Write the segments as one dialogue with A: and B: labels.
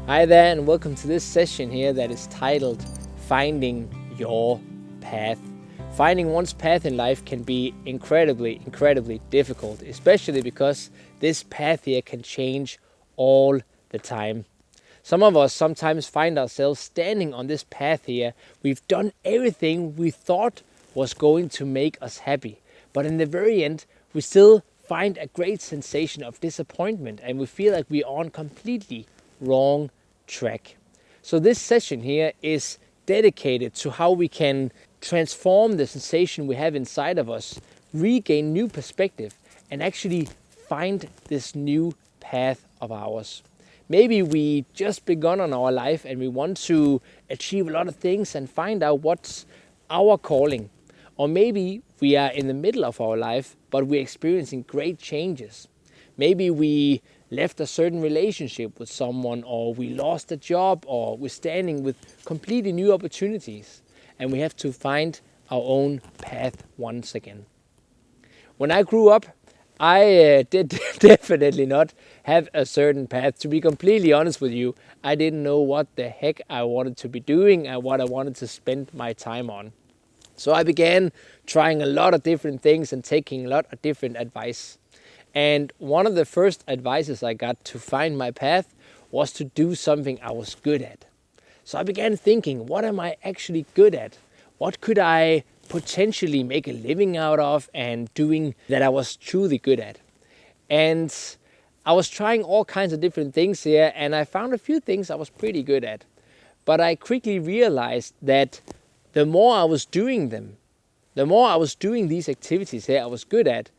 A: Hi there, and welcome to this session here that is titled Finding Your Path. Finding one's path in life can be incredibly difficult, especially because this path here can change all the time. Some of us sometimes find ourselves standing on this path here. We've done everything we thought was going to make us happy, but in the very end, we still find a great sensation of disappointment and we feel like we're on completely wrong track. So this session here is dedicated to how we can transform the sensation we have inside of us, regain new perspective, and actually find this new path of ours. Maybe we just begun on our life and we want to achieve a lot of things and find out what's our calling. Or maybe we are in the middle of our life, but we're experiencing great changes. Maybe we left a certain relationship with someone, or we lost a job, or we're standing with completely new opportunities, and we have to find our own path once again. When I grew up, I did definitely not have a certain path. To be completely honest with you, I didn't know what the heck I wanted to be doing and what I wanted to spend my time on. So I began trying a lot of different things and taking a lot of different advice. And one of the first advices I got to find my path was to do something I was good at. So I began thinking, what am I actually good at? What could I potentially make a living out of and doing that I was truly good at? And I was trying all kinds of different things here, and I found a few things I was pretty good at. But I quickly realized that the more I was doing them, the more I was doing these activities here I was good at,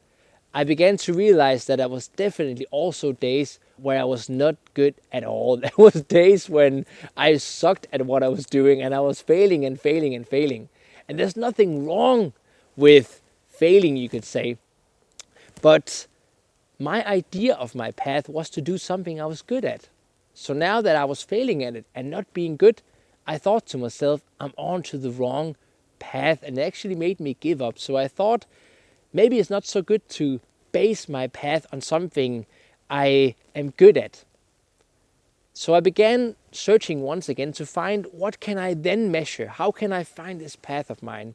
A: I began to realize that there was definitely also days where I was not good at all. There was days when I sucked at what I was doing and I was failing and failing and failing. And there's nothing wrong with failing, you could say. But my idea of my path was to do something I was good at. So now that I was failing at it and not being good, I thought to myself, I'm on to the wrong path, and it actually made me give up. So I thought, maybe it's not so good to base my path on something I am good at. So I began searching once again to find what can I then measure? How can I find this path of mine?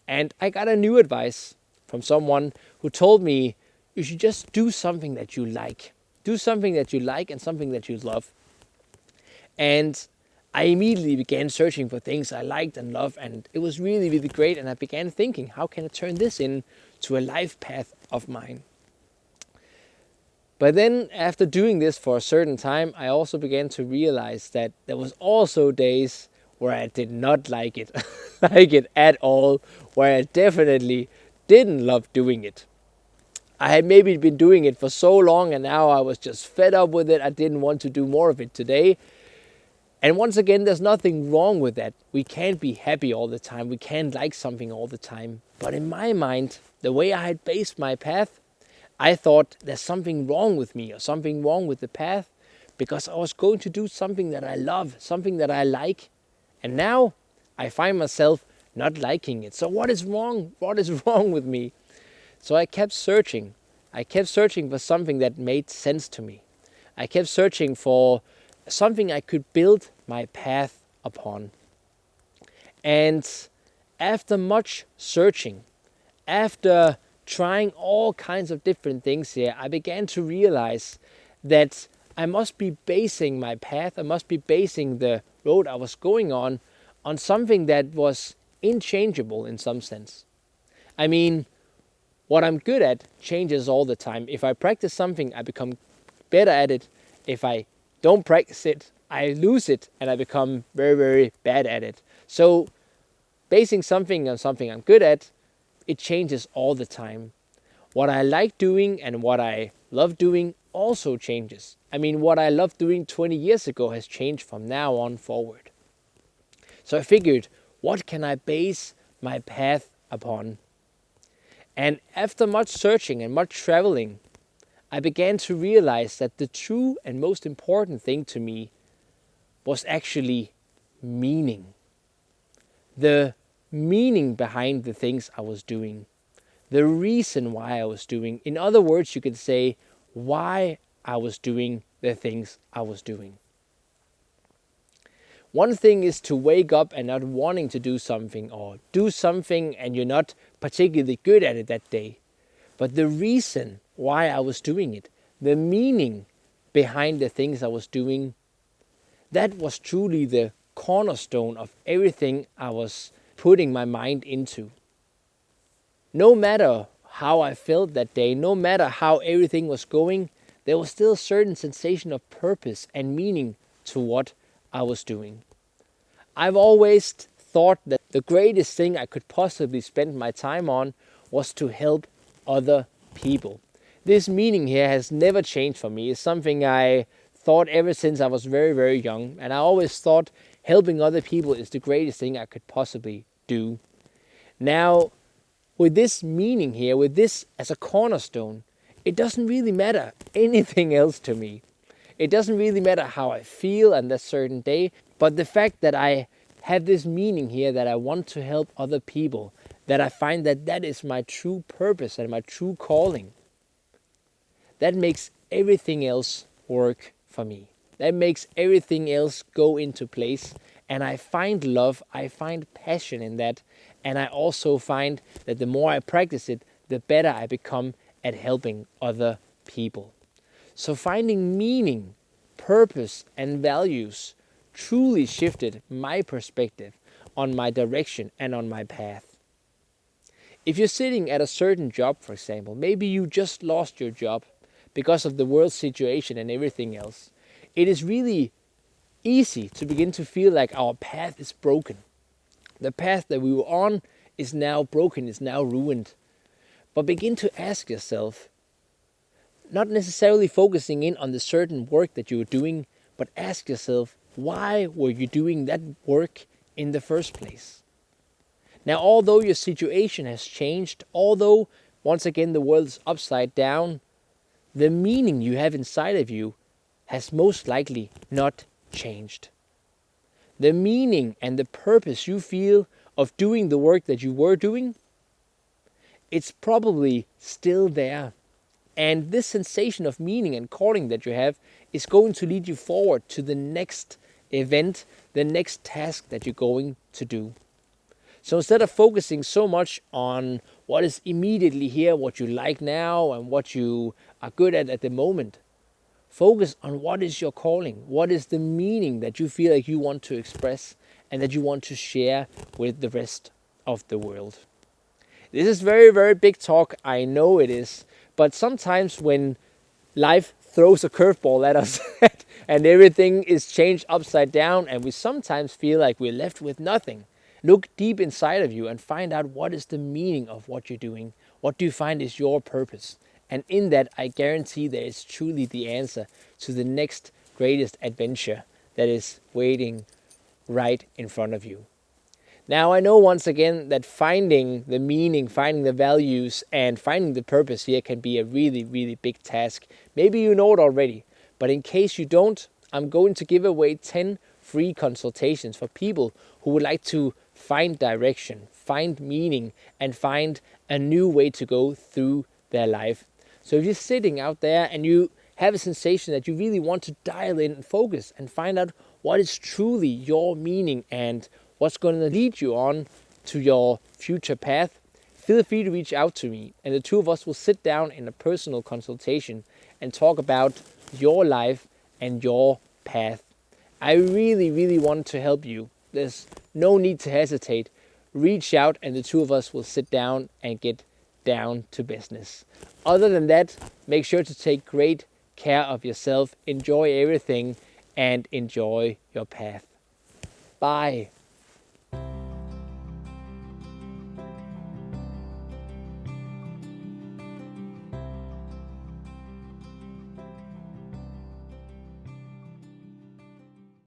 A: And I got a new advice from someone who told me you should just do something that you like. Do something that you like and something that you love. And I immediately began searching for things I liked and loved, and it was really great. And I began thinking, how can I turn this into a life path of mine? But then after doing this for a certain time, I also began to realize that there was also days where I did not like it, like it at all, where I definitely didn't love doing it. I had maybe been doing it for so long and now I was just fed up with it. I didn't want to do more of it today. And once again, there's nothing wrong with that. We can't be happy all the time. We can't like something all the time. But in my mind, the way I had based my path, I thought there's something wrong with me or something wrong with the path because I was going to do something that I love, something that I like. And now I find myself not liking it. So what is wrong? What is wrong with me? So I kept searching. I kept searching for something that made sense to me. I kept searching for something I could build my path upon. And after much searching, after trying all kinds of different things here, I began to realize that I must be basing my path, I must be basing the road I was going on something that was inchangeable in some sense. I mean, what I'm good at changes all the time. If I practice something, I become better at it. If I don't practice it, I lose it and I become very bad at it. So basing something on something I'm good at, it changes all the time. What I like doing and what I love doing also changes. I mean, what I loved doing 20 years ago has changed from now on forward. So I figured, what can I base my path upon? And after much searching and much traveling, I began to realize that the true and most important thing to me was actually meaning. The meaning behind the things I was doing. The reason why I was doing. In other words, you could say why I was doing the things I was doing. One thing is to wake up and not wanting to do something, or do something and you're not particularly good at it that day. But the reason why I was doing it, the meaning behind the things I was doing, that was truly the cornerstone of everything I was putting my mind into. No matter how I felt that day, no matter how everything was going, there was still a certain sensation of purpose and meaning to what I was doing. I've always thought that the greatest thing I could possibly spend my time on was to help other people. This meaning here has never changed for me. It's something I thought ever since I was very, very young. And I always thought helping other people is the greatest thing I could possibly do. Now, with this meaning here, with this as a cornerstone, it doesn't really matter anything else to me. It doesn't really matter how I feel on that certain day, but the fact that I have this meaning here, that I want to help other people, that I find that that is my true purpose and my true calling, that makes everything else work for me. That makes everything else go into place, and I find love, I find passion in that, and I also find that the more I practice it, the better I become at helping other people. So finding meaning, purpose, and values truly shifted my perspective on my direction and on my path. If you're sitting at a certain job, for example, maybe you just lost your job because of the world situation and everything else, it is really easy to begin to feel like our path is broken. The path that we were on is now broken, is now ruined. But begin to ask yourself, not necessarily focusing in on the certain work that you were doing, but ask yourself, why were you doing that work in the first place? Now, although your situation has changed, although once again the world is upside down, the meaning you have inside of you has most likely not changed. The meaning and the purpose you feel of doing the work that you were doing, it's probably still there. And this sensation of meaning and calling that you have is going to lead you forward to the next event, the next task that you're going to do. So instead of focusing so much on what is immediately here, what you like now, and what you are good at the moment, focus on what is your calling, what is the meaning that you feel like you want to express and that you want to share with the rest of the world. This is very, very big talk, I know it is, but sometimes when life throws a curveball at us and everything is changed upside down and we sometimes feel like we're left with nothing, look deep inside of you and find out what is the meaning of what you're doing. What do you find is your purpose? And in that, I guarantee there is truly the answer to the next greatest adventure that is waiting right in front of you. Now, I know once again that finding the meaning, finding the values, and finding the purpose here can be a really, really big task. Maybe you know it already, but in case you don't, I'm going to give away 10 free consultations for people who would like to find direction, find meaning, and find a new way to go through their life. So if you're sitting out there and you have a sensation that you really want to dial in and focus and find out what is truly your meaning and what's going to lead you on to your future path, feel free to reach out to me, and the two of us will sit down in a personal consultation and talk about your life and your path. I really, really want to help you. There's no need to hesitate. Reach out and the two of us will sit down and get down to business. Other than that, make sure to take great care of yourself, enjoy everything, and enjoy your path. Bye.